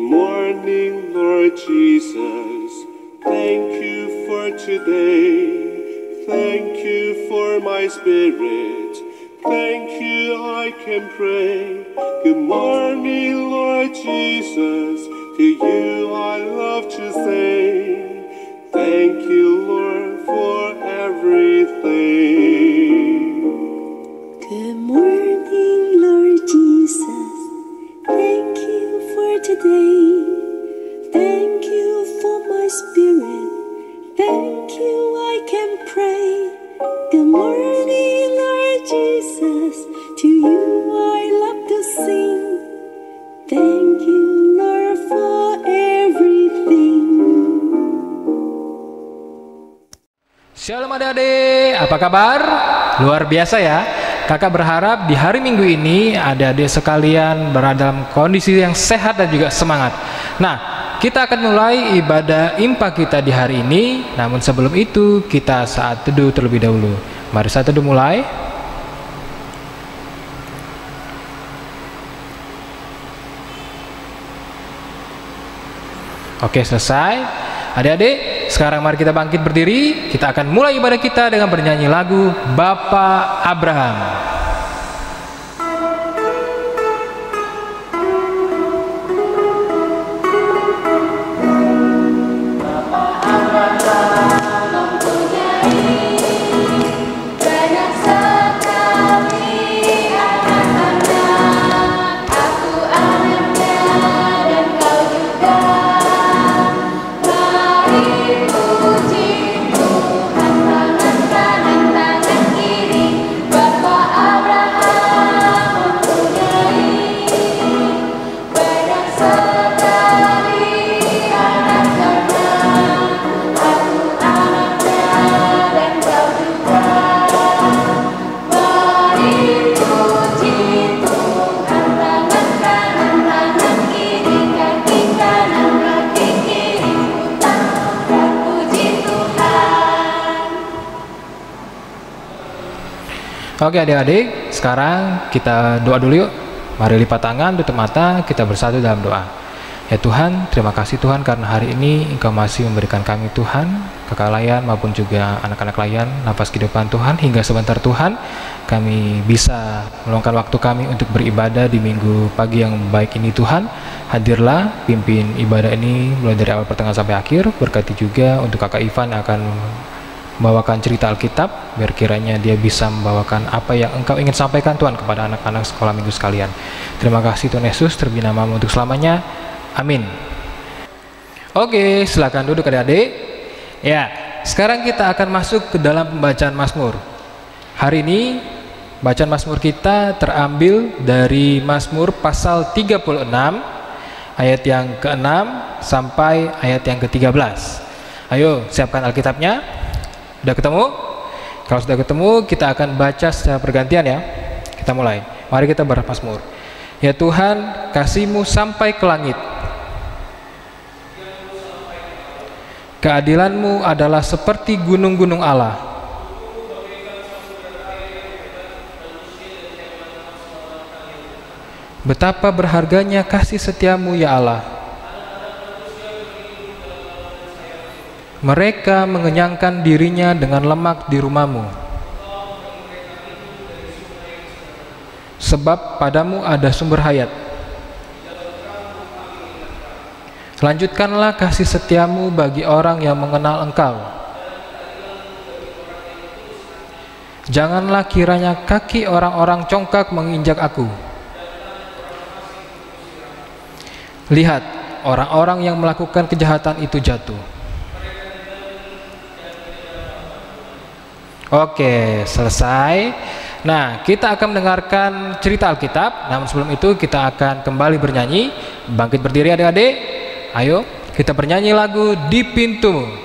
morning, Lord Jesus. Thank you for today. Thank you for my spirit. Thank you, I can pray. Good morning, Lord Jesus. To you I love to sing. Thank you, Lord, for everything. Good morning, Lord Jesus. Thank you for today. Thank you for my spirit. Thank you, I can pray. Good morning, Lord Jesus. To you I love to sing. Thank you, Lord, for everything. Shalom adik-adik, apa kabar? Luar biasa ya. Kakak berharap di hari Minggu ini adik-adik sekalian berada dalam kondisi yang sehat dan juga semangat. Nah, kita akan mulai ibadah impak kita di hari ini. Namun sebelum itu kita saat teduh terlebih dahulu. Mari saat teduh mulai. Oke, selesai. Adik-adik, sekarang mari kita bangkit berdiri. Kita akan mulai ibadah kita dengan bernyanyi lagu Bapa Abraham. Oke adik-adik, sekarang kita doa dulu yuk. Mari lipat tangan, tutup mata, kita bersatu dalam doa. Ya Tuhan, terima kasih Tuhan karena hari ini Engkau masih memberikan kami Tuhan, kakak layan maupun juga anak-anak layan, nafas kehidupan Tuhan, hingga sebentar Tuhan kami bisa meluangkan waktu kami untuk beribadah di minggu pagi yang baik ini Tuhan. Hadirlah, pimpin ibadah ini mulai dari awal pertengahan sampai akhir. Berkati juga untuk kakak Ivan yang akan membawakan cerita Alkitab, biar kiranya dia bisa membawakan apa yang Engkau ingin sampaikan Tuhan kepada anak-anak sekolah minggu sekalian. Terima kasih Tuhan Yesus, terbina namamu untuk selamanya. Amin. Oke, silakan duduk adik-adik. Ya, sekarang kita akan masuk ke dalam pembacaan Mazmur. Hari ini bacaan Mazmur kita terambil dari Mazmur pasal 36 ayat yang ke-6 sampai ayat yang ke-13. Ayo, siapkan Alkitabnya. Sudah ketemu? Kalau sudah ketemu, kita akan baca secara pergantian ya. Kita mulai. Mari kita bermazmur. Ya Tuhan, kasih-Mu sampai ke langit. Keadilan-Mu adalah seperti gunung-gunung Allah. Betapa berharganya kasih setia-Mu ya Allah. Mereka mengenyangkan dirinya dengan lemak di rumah-Mu. Sebab padamu ada sumber hayat. Lanjutkanlah kasih setia-Mu bagi orang yang mengenal Engkau. Janganlah kiranya kaki orang-orang congkak menginjak aku. Lihat, orang-orang yang melakukan kejahatan itu jatuh. Oke, selesai. Nah, kita akan mendengarkan cerita Alkitab. Namun sebelum itu kita akan kembali bernyanyi. Bangkit berdiri adik-adik. Ayo, kita bernyanyi lagu Di Pintumu.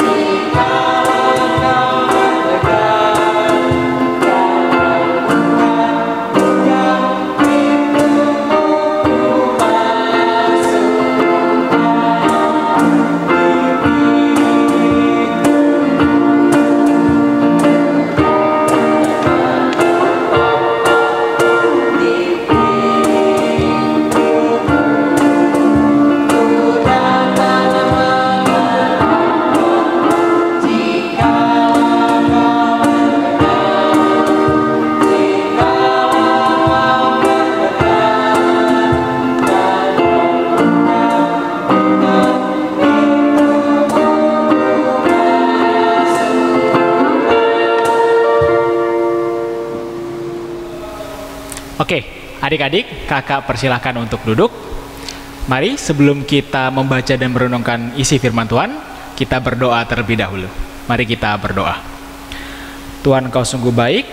Jika Adik-adik, kakak persilahkan untuk duduk. Mari sebelum kita membaca dan merenungkan isi firman Tuhan, kita berdoa terlebih dahulu. Mari kita berdoa. Tuhan, Kau sungguh baik.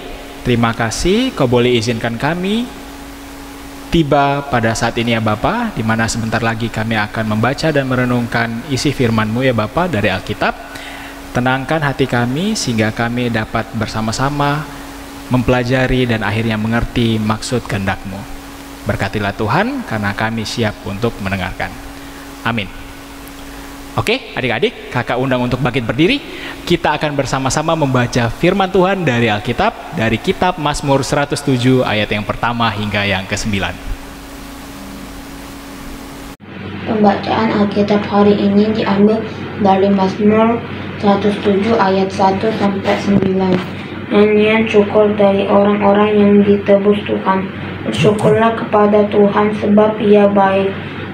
Terima kasih Kau boleh izinkan kami tiba pada saat ini ya Bapa, di mana sebentar lagi kami akan membaca dan merenungkan isi firman-Mu ya Bapa dari Alkitab. Tenangkan hati kami sehingga kami dapat bersama-sama mempelajari dan akhirnya mengerti maksud kehendak-Mu. Berkatilah Tuhan, karena kami siap untuk mendengarkan. Amin. Oke, adik-adik, kakak undang untuk bangkit berdiri. Kita akan bersama-sama membaca firman Tuhan dari Alkitab, dari kitab Mazmur 107 ayat yang pertama hingga yang ke-9. Pembacaan Alkitab hari ini diambil dari Mazmur 107 ayat 1 sampai 9. Nyanyian syukur dari orang-orang yang ditebus Tuhan. Bersyukurlah kepada Tuhan sebab Ia baik,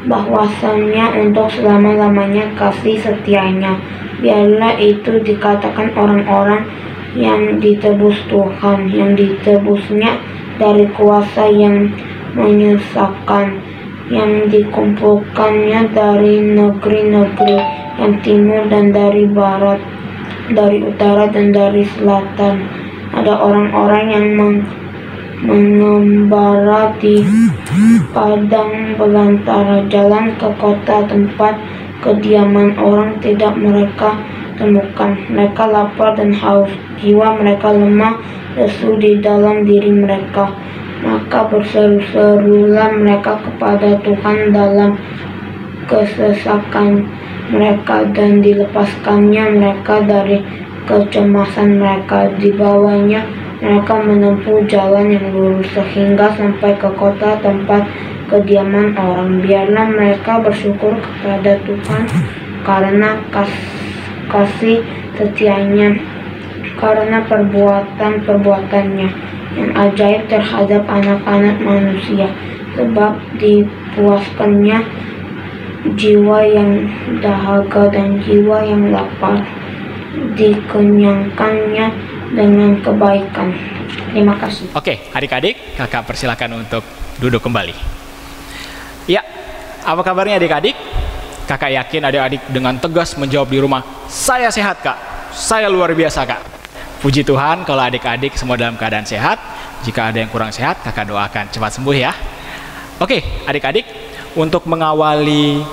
bahwasannya untuk selama-lamanya kasih setianya. Biarlah itu dikatakan orang-orang yang ditebus Tuhan, yang ditebusnya dari kuasa yang menyesatkan, yang dikumpulkannya dari negeri-negeri yang timur dan dari barat, dari utara dan dari selatan. Ada orang-orang yang mengembara di padang belantara, jalan ke kota tempat kediaman orang tidak mereka temukan. Mereka lapar dan haus, jiwa mereka lemah lesu di dalam diri mereka. Maka berseru-serulah mereka kepada Tuhan dalam kesesakan mereka, dan dilepaskannya mereka dari kecemasan mereka. Dibawanya mereka menempuh jalan yang lurus sehingga sampai ke kota tempat kediaman orang. Biarlah mereka bersyukur kepada Tuhan karena kasih setianya, karena perbuatan-perbuatannya yang ajaib terhadap anak-anak manusia. Sebab dipuaskannya jiwa yang dahaga dan jiwa yang lapar, dikenyangkannya dengan kebaikan. Terima kasih. Oke, adik-adik, kakak persilakan untuk duduk kembali. Ya, apa kabarnya adik-adik? Kakak yakin adik-adik dengan tegas menjawab di rumah, saya sehat kak, saya luar biasa kak. Puji Tuhan kalau adik-adik semua dalam keadaan sehat. Jika ada yang kurang sehat, kakak doakan cepat sembuh ya. Oke, adik-adik, untuk mengawali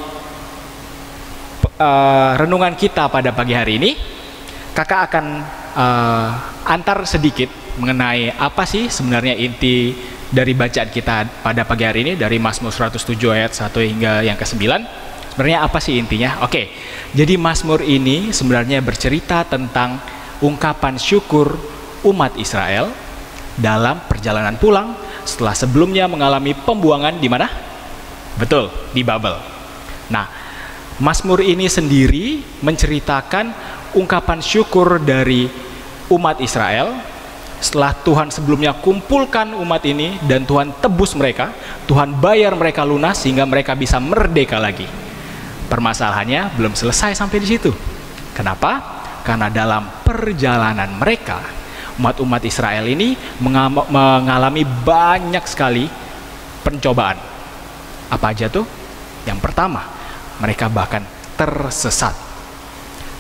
renungan kita pada pagi hari ini, kakak akan antar sedikit mengenai apa sih sebenarnya inti dari bacaan kita pada pagi hari ini dari Mazmur 107 ayat 1 hingga yang ke-9. Sebenarnya apa sih intinya? Oke, jadi Mazmur ini sebenarnya bercerita tentang ungkapan syukur umat Israel dalam perjalanan pulang setelah sebelumnya mengalami pembuangan di mana? Betul, di Babel. Nah, Mazmur ini sendiri menceritakan ungkapan syukur dari umat Israel setelah Tuhan sebelumnya kumpulkan umat ini dan Tuhan tebus mereka, Tuhan bayar mereka lunas sehingga mereka bisa merdeka lagi. Permasalahannya belum selesai sampai di situ. Kenapa? Karena dalam perjalanan mereka, umat-umat Israel ini mengalami banyak sekali pencobaan. Apa aja tuh? Yang pertama, mereka bahkan tersesat.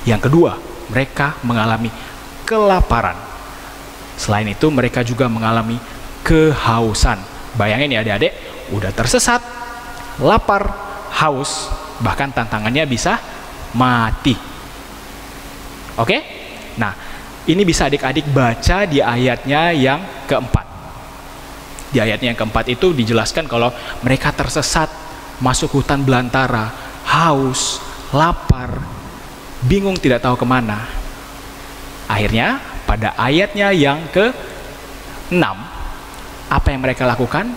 Yang kedua, mereka mengalami kelaparan. Selain itu, mereka juga mengalami kehausan. Bayangin ya adik-adik, udah tersesat, lapar, haus, bahkan tantangannya bisa mati. Oke? Nah, ini bisa adik-adik baca di ayatnya yang keempat. Di ayatnya yang keempat itu dijelaskan kalau mereka tersesat, masuk hutan belantara, haus, lapar, bingung tidak tahu kemana. Akhirnya pada ayatnya yang ke-6, apa yang mereka lakukan?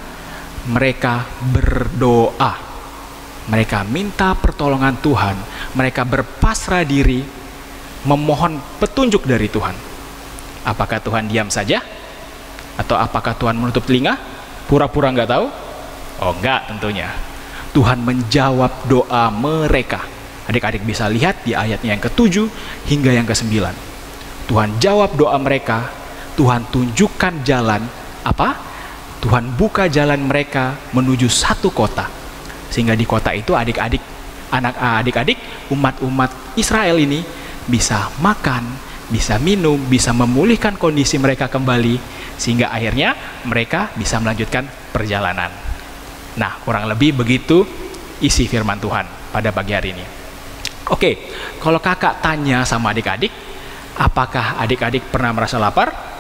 Mereka berdoa. Mereka minta pertolongan Tuhan. Mereka berpasrah diri, memohon petunjuk dari Tuhan. Apakah Tuhan diam saja? Atau apakah Tuhan menutup telinga? Pura-pura nggak tahu? Oh enggak tentunya. Tuhan menjawab doa mereka. Adik-adik bisa lihat di ayatnya yang ke-7 hingga yang ke-9. Tuhan jawab doa mereka. Tuhan tunjukkan jalan apa? Tuhan buka jalan mereka menuju satu kota. Sehingga di kota itu adik-adik umat-umat Israel ini bisa makan, bisa minum, bisa memulihkan kondisi mereka kembali, sehingga akhirnya mereka bisa melanjutkan perjalanan. Nah, kurang lebih begitu isi firman Tuhan pada pagi hari ini. Oke, kalau kakak tanya sama adik-adik, apakah adik-adik pernah merasa lapar?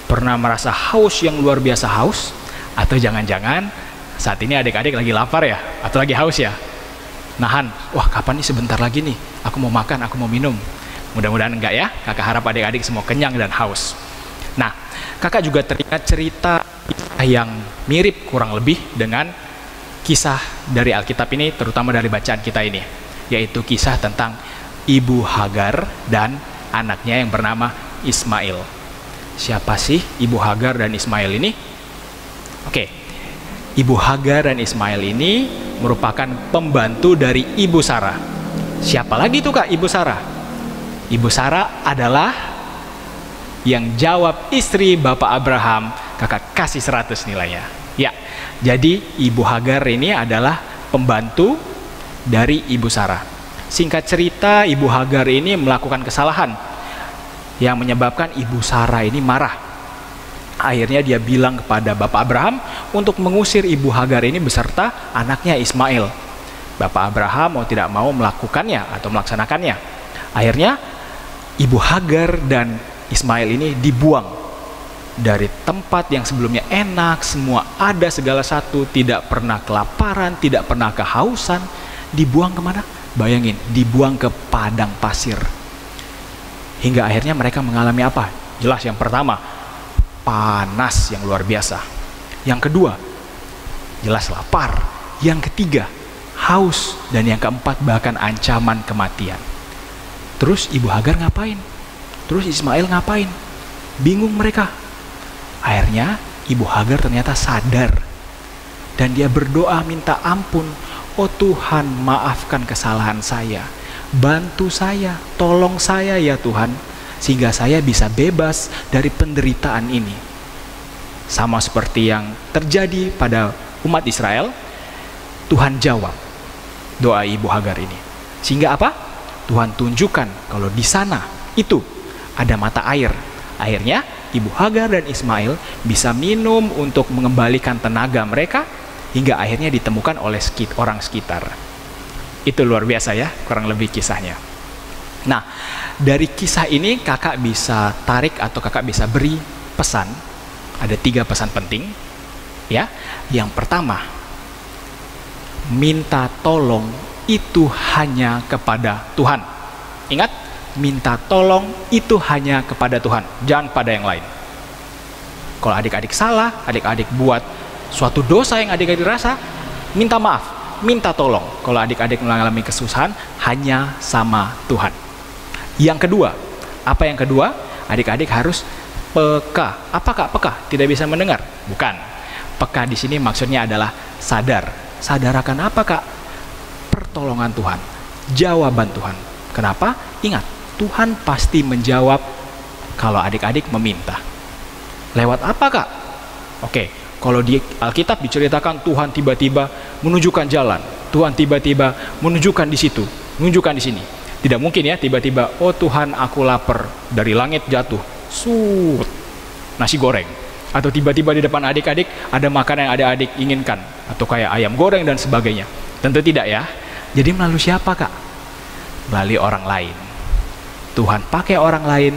Pernah merasa haus yang luar biasa haus? Atau jangan-jangan saat ini adik-adik lagi lapar ya? Atau lagi haus ya? Nahan, wah kapan nih sebentar lagi nih, aku mau makan, aku mau minum. Mudah-mudahan enggak ya, kakak harap adik-adik semua kenyang dan haus. Nah, kakak juga teringat cerita yang mirip kurang lebih dengan kisah dari Alkitab ini, terutama dari bacaan kita ini, yaitu kisah tentang Ibu Hagar dan anaknya yang bernama Ismail. Siapa sih Ibu Hagar dan Ismail ini? Oke, Ibu Hagar dan Ismail ini merupakan pembantu dari Ibu Sarah. Siapa lagi tuh Kak Ibu Sarah? Ibu Sarah adalah yang jawab istri Bapak Abraham, kakak kasih 100 nilainya. Ya, jadi Ibu Hagar ini adalah pembantu dari Ibu Sarah. Singkat cerita, Ibu Hagar ini melakukan kesalahan yang menyebabkan Ibu Sarah ini marah. Akhirnya dia bilang kepada Bapak Abraham untuk mengusir Ibu Hagar ini beserta anaknya Ismail. Bapak Abraham mau tidak mau melakukannya atau melaksanakannya. Akhirnya Ibu Hagar dan Ismail ini dibuang dari tempat yang sebelumnya enak, semua ada segala satu, tidak pernah kelaparan, tidak pernah kehausan. Dibuang kemana? Bayangin, dibuang ke padang pasir. Hingga akhirnya mereka mengalami apa? Jelas yang pertama, panas yang luar biasa. Yang kedua, jelas lapar. Yang ketiga, haus. Dan yang keempat, bahkan ancaman kematian. Terus Ibu Hagar ngapain? Terus Ismail ngapain? Bingung mereka. Akhirnya Ibu Hagar ternyata sadar. Dan dia berdoa minta ampun. Oh Tuhan, maafkan kesalahan saya. Bantu saya, tolong saya ya Tuhan, sehingga saya bisa bebas dari penderitaan ini. Sama seperti yang terjadi pada umat Israel, Tuhan jawab doa Ibu Hagar ini. Sehingga apa? Tuhan tunjukkan kalau di sana itu ada mata air. Akhirnya Ibu Hagar dan Ismail bisa minum untuk mengembalikan tenaga mereka, hingga akhirnya ditemukan oleh orang sekitar. Itu luar biasa ya, kurang lebih kisahnya. Nah, dari kisah ini kakak bisa tarik atau kakak bisa beri pesan. Ada 3 pesan penting ya. Yang pertama, minta tolong itu hanya kepada Tuhan. Ingat, minta tolong itu hanya kepada Tuhan, jangan pada yang lain. Kalau adik-adik salah, adik-adik buat suatu dosa yang adik-adik rasa, minta maaf, minta tolong. Kalau adik-adik mengalami kesusahan, hanya sama Tuhan. Yang kedua, apa yang kedua? Adik-adik harus peka. Apa Kak peka? Tidak bisa mendengar? Bukan. Peka di sini maksudnya adalah sadar. Sadar akan apa Kak? Pertolongan Tuhan, jawaban Tuhan. Kenapa? Ingat, Tuhan pasti menjawab kalau adik-adik meminta. Lewat apa Kak? Oke, kalau di Alkitab diceritakan Tuhan tiba-tiba menunjukkan jalan. Tuhan tiba-tiba menunjukkan di situ, menunjukkan di sini. Tidak mungkin ya tiba-tiba, oh Tuhan aku lapar, dari langit jatuh, nasi goreng. Atau tiba-tiba di depan adik-adik ada makanan yang adik-adik inginkan. Atau kayak ayam goreng dan sebagainya. Tentu tidak ya. Jadi melalui siapa Kak? Melalui orang lain. Tuhan pakai orang lain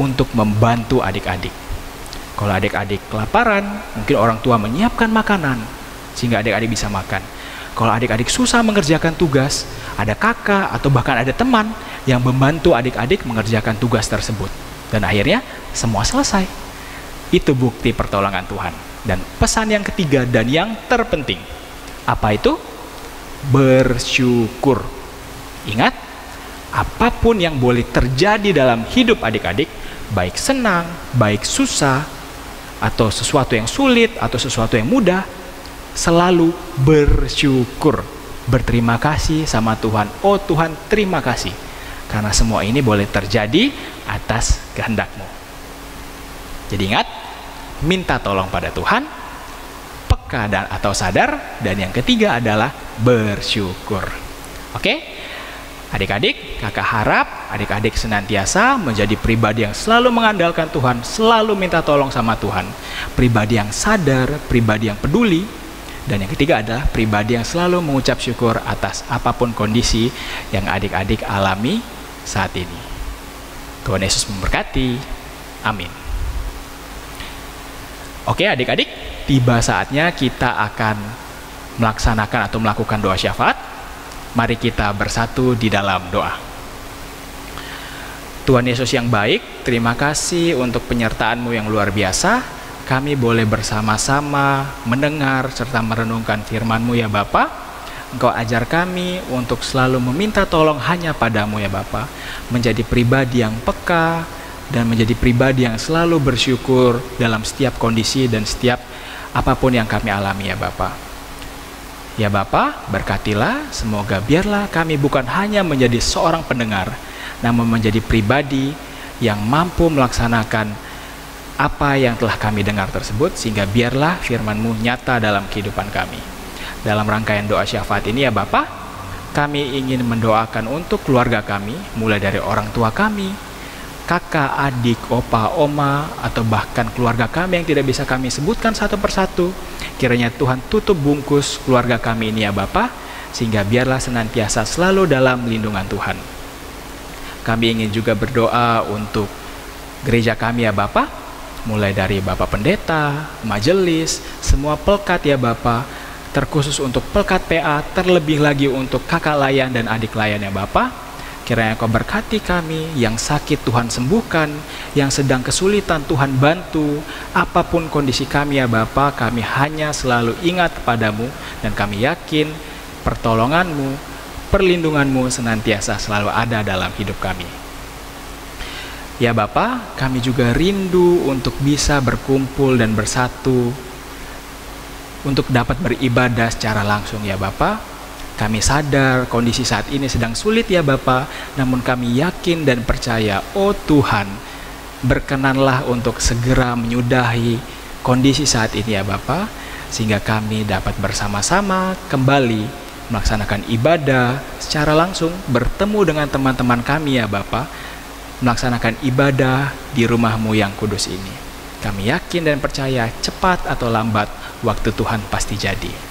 untuk membantu adik-adik. Kalau adik-adik kelaparan, mungkin orang tua menyiapkan makanan sehingga adik-adik bisa makan. Kalau adik-adik susah mengerjakan tugas, ada kakak atau bahkan ada teman yang membantu adik-adik mengerjakan tugas tersebut. Dan akhirnya semua selesai. Itu bukti pertolongan Tuhan. Dan pesan yang ketiga dan yang terpenting, apa itu? Bersyukur. Ingat, apapun yang boleh terjadi dalam hidup adik-adik, baik senang, baik susah, atau sesuatu yang sulit, atau sesuatu yang mudah, selalu bersyukur. Berterima kasih sama Tuhan. Oh Tuhan, terima kasih. Karena semua ini boleh terjadi atas kehendak-Mu. Jadi ingat, minta tolong pada Tuhan, peka dan atau sadar, dan yang ketiga adalah bersyukur. Oke? Adik-adik, kakak harap adik-adik senantiasa menjadi pribadi yang selalu mengandalkan Tuhan, selalu minta tolong sama Tuhan. Pribadi yang sadar, pribadi yang peduli. Dan yang ketiga adalah pribadi yang selalu mengucap syukur atas apapun kondisi yang adik-adik alami saat ini. Tuhan Yesus memberkati. Amin. Oke adik-adik, tiba saatnya kita akan melaksanakan atau melakukan doa syafaat. Mari kita bersatu di dalam doa. Tuhan Yesus yang baik, terima kasih untuk penyertaan-Mu yang luar biasa. Kami boleh bersama-sama mendengar serta merenungkan firman-Mu ya Bapa. Engkau ajar kami untuk selalu meminta tolong hanya padamu ya Bapa. Menjadi pribadi yang peka dan menjadi pribadi yang selalu bersyukur dalam setiap kondisi dan setiap apapun yang kami alami ya Bapa. Ya Bapa, berkatilah, semoga biarlah kami bukan hanya menjadi seorang pendengar, namun menjadi pribadi yang mampu melaksanakan apa yang telah kami dengar tersebut, sehingga biarlah firman-Mu nyata dalam kehidupan kami. Dalam rangkaian doa syafaat ini ya Bapa, kami ingin mendoakan untuk keluarga kami, mulai dari orang tua kami, kakak, adik, opa, oma, atau bahkan keluarga kami yang tidak bisa kami sebutkan satu persatu. Kiranya Tuhan tutup bungkus keluarga kami ini ya Bapa, sehingga biarlah senantiasa selalu dalam lindungan Tuhan. Kami ingin juga berdoa untuk gereja kami ya Bapa, mulai dari Bapak Pendeta, majelis, semua pelkat ya Bapa, terkhusus untuk pelkat PA, terlebih lagi untuk kakak layan dan adik layan ya Bapa. Kiranya Kau berkati kami, yang sakit Tuhan sembuhkan, yang sedang kesulitan Tuhan bantu. Apapun kondisi kami ya Bapa, kami hanya selalu ingat kepadamu, dan kami yakin pertolongan-Mu, perlindungan-Mu senantiasa selalu ada dalam hidup kami. Ya Bapa, kami juga rindu untuk bisa berkumpul dan bersatu, untuk dapat beribadah secara langsung ya Bapa. Kami sadar kondisi saat ini sedang sulit ya Bapa, namun kami yakin dan percaya, oh Tuhan, berkenanlah untuk segera menyudahi kondisi saat ini ya Bapa, sehingga kami dapat bersama-sama kembali melaksanakan ibadah secara langsung, bertemu dengan teman-teman kami ya Bapa, melaksanakan ibadah di rumah-Mu yang kudus ini. Kami yakin dan percaya, cepat atau lambat, waktu Tuhan pasti jadi.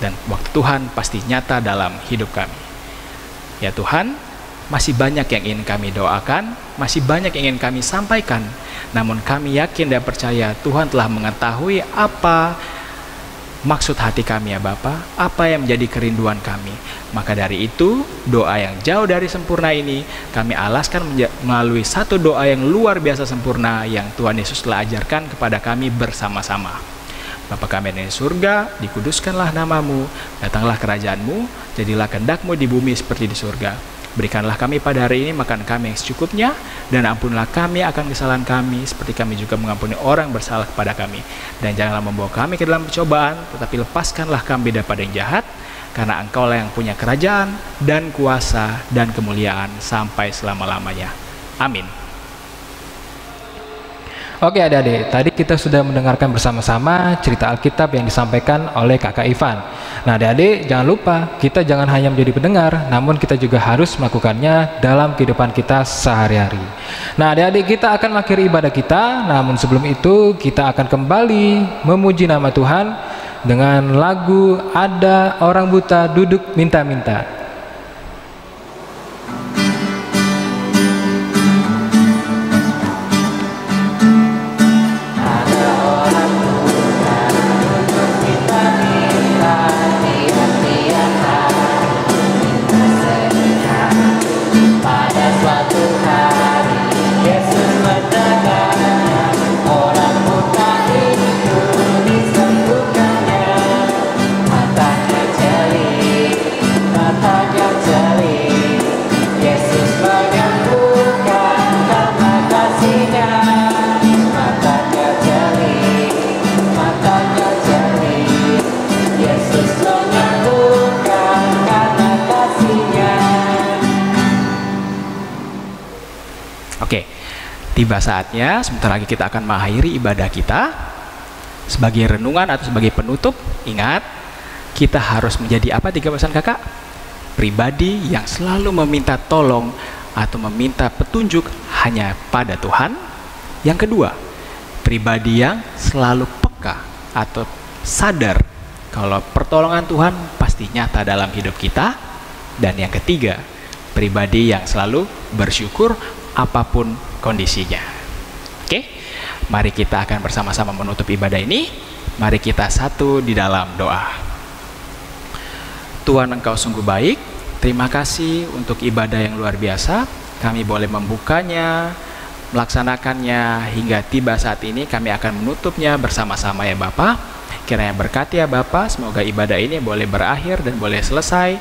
Dan waktu Tuhan pasti nyata dalam hidup kami. Ya Tuhan, masih banyak yang ingin kami doakan, masih banyak yang ingin kami sampaikan. Namun kami yakin dan percaya Tuhan telah mengetahui apa maksud hati kami ya Bapa, apa yang menjadi kerinduan kami. Maka dari itu, doa yang jauh dari sempurna ini kami alaskan melalui satu doa yang luar biasa sempurna yang Tuhan Yesus telah ajarkan kepada kami bersama-sama. Bapa kami yang di surga, dikuduskanlah nama-Mu, datanglah kerajaan-Mu, jadilah kehendak-Mu di bumi seperti di surga. Berikanlah kami pada hari ini makan kami yang secukupnya, dan ampunilah kami akan kesalahan kami, seperti kami juga mengampuni orang bersalah kepada kami. Dan janganlah membawa kami ke dalam pencobaan, tetapi lepaskanlah kami daripada yang jahat, karena Engkau-lah yang punya kerajaan, dan kuasa, dan kemuliaan, sampai selama-lamanya. Amin. Oke adik-adik, tadi kita sudah mendengarkan bersama-sama cerita Alkitab yang disampaikan oleh Kakak Ivan. Nah adik-adik, jangan lupa, kita jangan hanya menjadi pendengar, namun kita juga harus melakukannya dalam kehidupan kita sehari-hari. Nah adik-adik, kita akan mengakhiri ibadah kita, namun sebelum itu kita akan kembali memuji nama Tuhan dengan lagu Ada Orang Buta Duduk Minta-Minta. Tiba saatnya, sebentar lagi kita akan mengakhiri ibadah kita. Sebagai renungan atau sebagai penutup, ingat, kita harus menjadi apa 3 pesan kakak? Pribadi yang selalu meminta tolong atau meminta petunjuk hanya pada Tuhan. Yang kedua, pribadi yang selalu peka atau sadar kalau pertolongan Tuhan pasti nyata dalam hidup kita. Dan yang ketiga, pribadi yang selalu bersyukur apapun kondisinya. Oke, mari kita akan bersama-sama menutup ibadah ini. Mari kita satu di dalam doa. Tuhan, Engkau sungguh baik. Terima kasih untuk ibadah yang luar biasa. Kami boleh membukanya, melaksanakannya hingga tiba saat ini. Kami akan menutupnya bersama-sama ya Bapa. Kiranya berkati ya Bapa, semoga ibadah ini boleh berakhir dan boleh selesai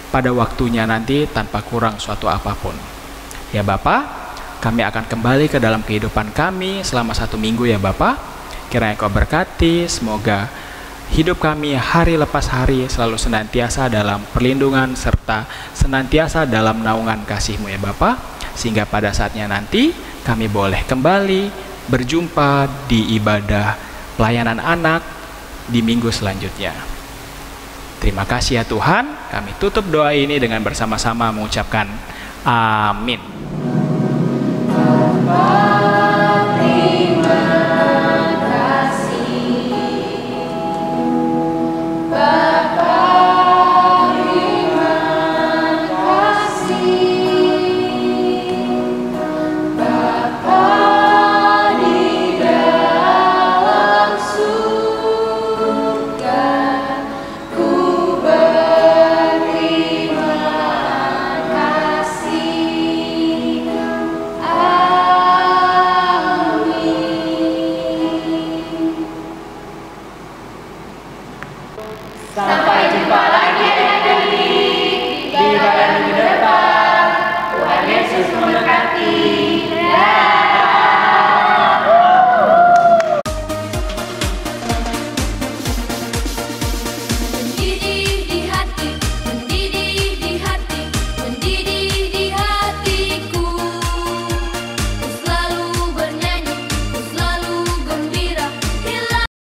pada waktunya nanti tanpa kurang suatu apapun. Ya Bapa, kami akan kembali ke dalam kehidupan kami selama 1 minggu ya Bapa. Kiranya Kau berkati, semoga hidup kami hari lepas hari selalu senantiasa dalam perlindungan serta senantiasa dalam naungan kasih-Mu ya Bapa. Sehingga pada saatnya nanti kami boleh kembali berjumpa di ibadah pelayanan anak di minggu selanjutnya. Terima kasih ya Tuhan. Kami tutup doa ini dengan bersama-sama mengucapkan amin.